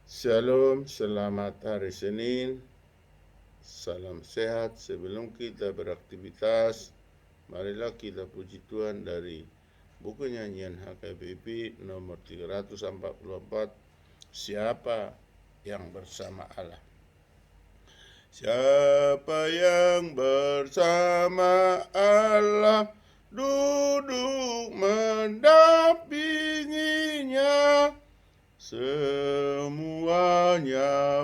Shalom, selamat hari Senin. Salam sehat. Sebelum kita beraktivitas, marilah kita puji Tuhan dari buku nyanyian HKBP nomor 344. Siapa yang bersama Allah? Siapa yang bersama Allah, duduk mendampinginya, semuanya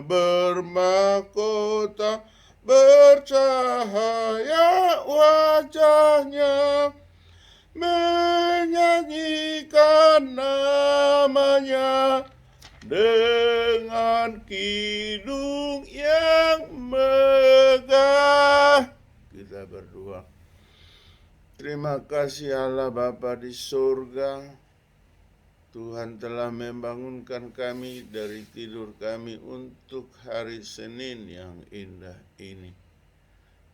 bermahkota, bercahaya wajahnya, menyanyikan namanya dengan kidung yang megah. Kita berdoa. Terima kasih Allah Bapa di surga. Tuhan telah membangunkan kami dari tidur kami untuk hari Senin yang indah ini.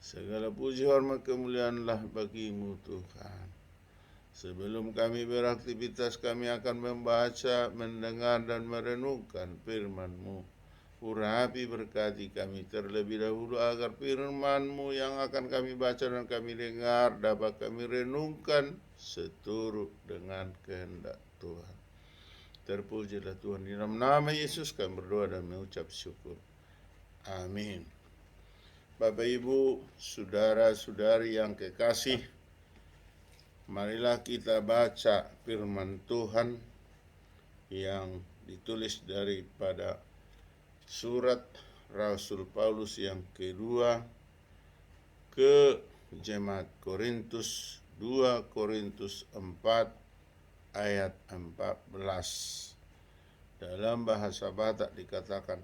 Segala puji hormat kemuliaanlah bagimu Tuhan. Sebelum kami beraktivitas, kami akan membaca, mendengar, dan merenungkan firman-Mu. Urapi berkati kami terlebih dahulu agar firman-Mu yang akan kami baca dan kami dengar dapat kami renungkan seturut dengan kehendak Tuhan. Terpujilah Tuhan. Di dalam nama Yesus kami berdoa dan mengucap syukur. Amin. Bapak Ibu, saudara-saudari yang kekasih, marilah kita baca firman Tuhan yang ditulis daripada surat Rasul Paulus yang kedua ke jemaat Korintus, 2 Korintus 4 ayat 14. Dalam bahasa Batak dikatakan,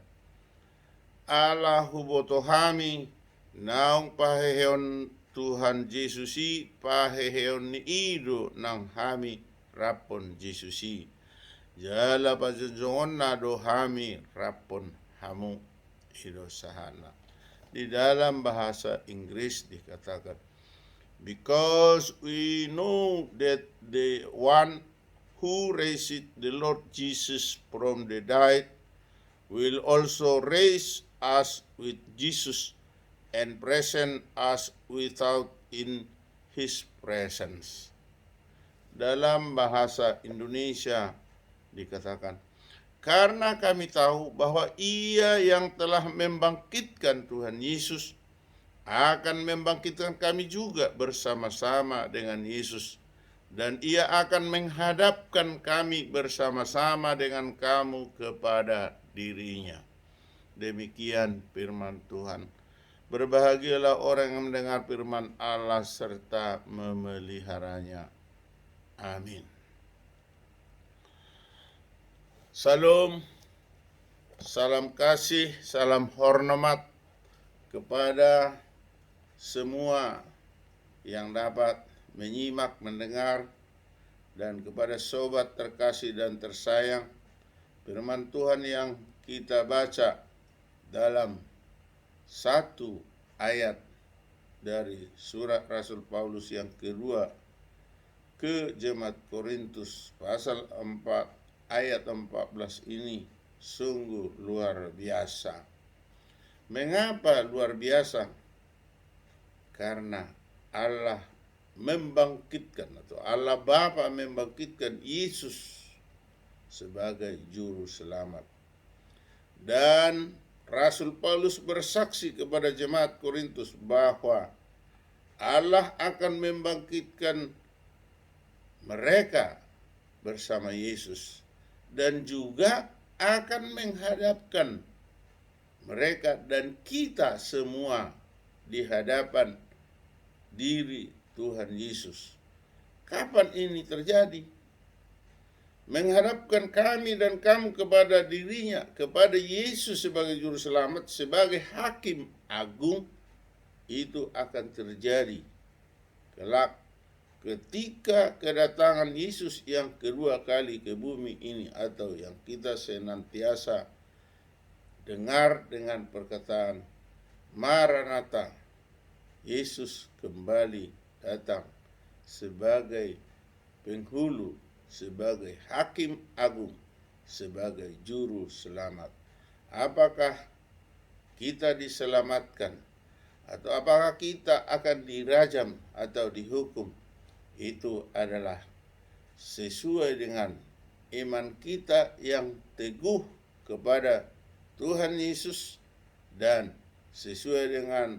Allah hubotohami naung paheheon Tuhan Yesusi paheheon ni ido nang hami rapon Yesusi. Jala pajonjongon na do hami rapon hamu ido sahana. Di dalam bahasa Inggris dikatakan, because we know that the one who raised the Lord Jesus from the dead will also raise us with Jesus and present us without in his presence. Dalam bahasa Indonesia dikatakan, karena kami tahu bahwa Ia yang telah membangkitkan Tuhan Yesus akan membangkitkan kami juga bersama-sama dengan Yesus, dan Ia akan menghadapkan kami bersama-sama dengan kamu kepada dirinya. Demikian firman Tuhan. Berbahagialah orang yang mendengar firman Allah serta memeliharanya. Amin. Salam, salam kasih, salam hormat kepada semua yang dapat menyimak, mendengar, dan kepada sobat terkasih dan tersayang, firman Tuhan yang kita baca dalam satu ayat dari surat Rasul Paulus yang kedua ke jemaat Korintus pasal 4 ayat 14 ini sungguh luar biasa. Mengapa luar biasa? Karena Allah membangkitkan, atau Allah Bapa membangkitkan Yesus sebagai juru selamat. Dan Rasul Paulus bersaksi kepada jemaat Korintus bahwa Allah akan membangkitkan mereka bersama Yesus dan juga akan menghadapkan mereka dan kita semua di hadapan diri Tuhan Yesus. Kapan ini terjadi? Menghadapkan kami dan kamu kepada dirinya, kepada Yesus sebagai juru selamat, sebagai hakim agung, itu akan terjadi kelak ketika kedatangan Yesus yang kedua kali ke bumi ini, atau yang kita senantiasa dengar dengan perkataan Maranatha, Yesus kembali datang sebagai penghulu, sebagai hakim agung, sebagai juru selamat. apakah kita diselamatkan atau apakah kita akan dirajam atau dihukum, itu adalah sesuai dengan iman kita yang teguh kepada Tuhan Yesus dan sesuai dengan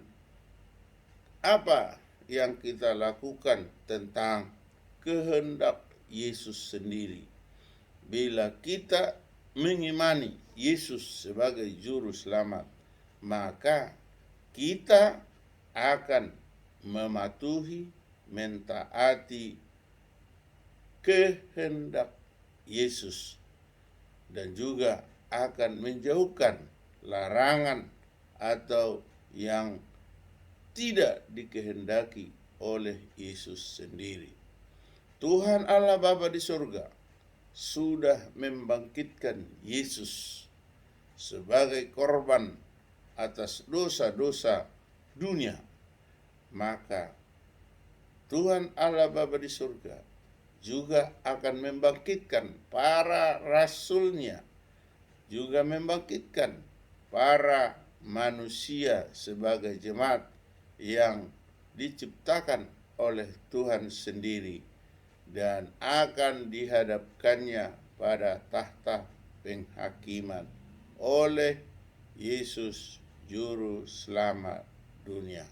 apa yang kita lakukan tentang kehendak Yesus sendiri. Bila kita mengimani Yesus sebagai juru selamat, maka kita akan mematuhi, mentaati kehendak Yesus dan juga akan menjauhkan larangan atau yang tidak dikehendaki oleh Yesus sendiri. Tuhan Allah Bapa di surga sudah membangkitkan Yesus sebagai korban atas dosa-dosa dunia. Maka Tuhan Allah Bapa di surga juga akan membangkitkan para rasulnya, juga membangkitkan para manusia sebagai jemaat yang diciptakan oleh Tuhan sendiri dan akan dihadapkannya pada tahta penghakiman oleh Yesus Juru Selamat dunia.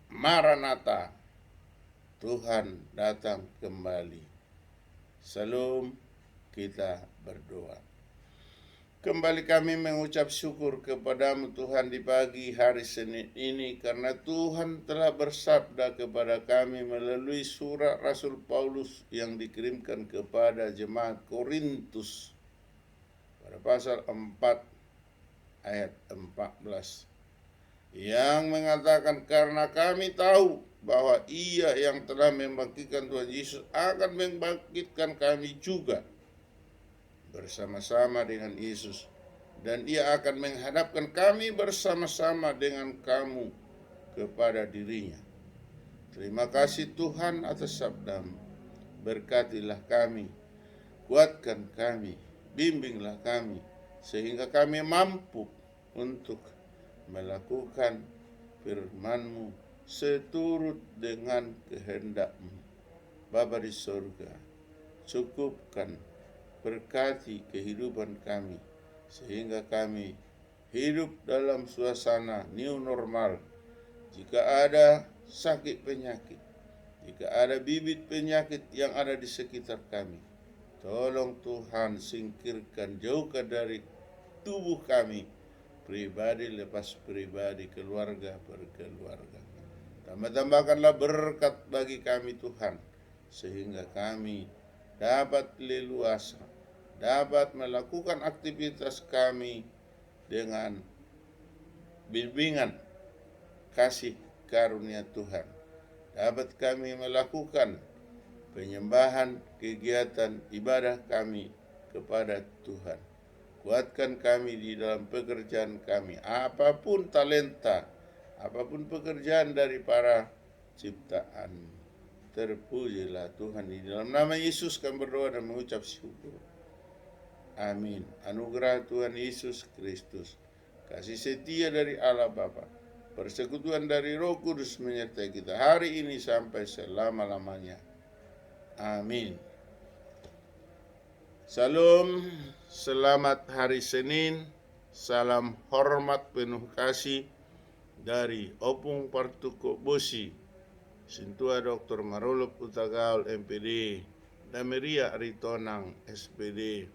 Maranatha, Tuhan datang kembali. Salam, kita berdoa. Kembali kami mengucap syukur kepadamu Tuhan di pagi hari Senin ini, karena Tuhan telah bersabda kepada kami melalui surat Rasul Paulus yang dikirimkan kepada jemaat Korintus pada pasal 4 ayat 14 yang mengatakan, karena kami tahu bahwa Ia yang telah membangkitkan Tuhan Yesus akan membangkitkan kami juga bersama-sama dengan Yesus, dan Ia akan menghadapkan kami bersama-sama dengan kamu kepada dirinya. Terima kasih Tuhan atas sabda-Mu. Berkatilah kami, kuatkan kami, bimbinglah kami, sehingga kami mampu untuk melakukan firman-Mu seturut dengan kehendak-Mu. Bapa di surga, cukupkan, berkati kehidupan kami, sehingga kami hidup dalam suasana new normal. Jika ada sakit penyakit, jika ada bibit penyakit yang ada di sekitar kami, tolong Tuhan singkirkan, jauhkan dari tubuh kami, pribadi lepas pribadi, keluarga per keluarga. Tambah-tambahkanlah berkat bagi kami Tuhan, sehingga kami dapat leluasa, dapat melakukan aktivitas kami dengan bimbingan kasih karunia Tuhan. Dapat kami melakukan penyembahan, kegiatan ibadah kami kepada Tuhan. Kuatkan kami di dalam pekerjaan kami, apapun talenta, apapun pekerjaan dari para ciptaan. Terpujilah Tuhan. Di dalam nama Yesus kami berdoa dan mengucap syukur. Amin. Anugerah Tuhan Yesus Kristus, kasih setia dari Allah Bapa, persekutuan dari Roh Kudus menyertai kita hari ini sampai selama-lamanya. Amin. Salam, selamat hari Senin. Salam hormat penuh kasih dari Opung Partuko Bosi, Sintua Dr. Maruluk Utagaul MPD, Dameria Ritonang SPD,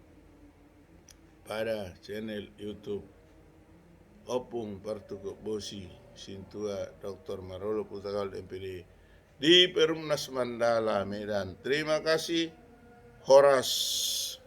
pada channel YouTube Opung Partuko Bosi, Sintua Dr. Maruluk Utagaul MPD di Perumnas Mandala, Medan. Terima kasih. Horas.